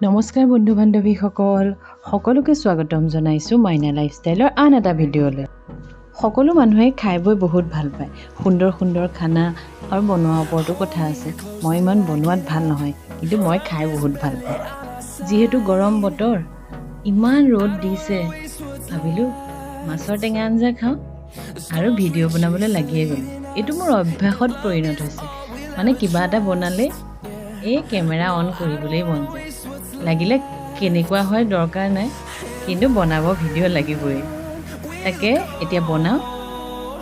নমস্কাৰ বন্ধু বান্ধৱীসকল সকলোকে স্বাগতম জনাইছোঁ মাইনা লাইফষ্টাইলৰ আন এটা ভিডিঅ'লৈ। সকলো মানুহে খাই বৈ বহুত ভাল পায়। সুন্দৰ সুন্দৰ খানা আৰু বনোৱাৰ ওপৰতো কথা আছে। মই ইমান বনোৱাত ভাল নহয়, কিন্তু মই খাই বহুত ভাল পাওঁ। যিহেতু গৰম বতৰ, ইমান ৰ'দ দিছে, ভাবিলোঁ মাছৰ টেঙা আঞ্জা খাওঁ আৰু ভিডিঅ' বনাবলৈ লাগিয়ে গ'লোঁ। এইটো মোৰ অভ্যাসত পৰিণত হৈছে। মানে কিবা এটা বনালে এই কেমেৰা অন কৰিবলৈ মন যায়। লাগিলে কেনেকুৱা হয় দৰকাৰ নাই, কিন্তু বনাব ভিডিঅ' লাগিবই। তাকে এতিয়া বনাওঁ।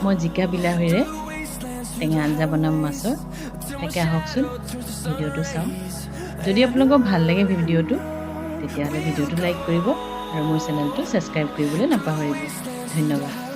মই জিকা বিলাহীৰে টেঙা আঞ্জা বনাম মাছৰ। তাকে আহকচোন ভিডিঅ'টো চাওঁ। যদি আপোনালোকৰ ভাল লাগে ভিডিঅ'টো, তেতিয়াহ'লে ভিডিঅ'টো লাইক কৰিব আৰু মোৰ চেনেলটো ছাবস্ক্ৰাইব কৰিবলৈ নাপাহৰিব। ধন্যবাদ।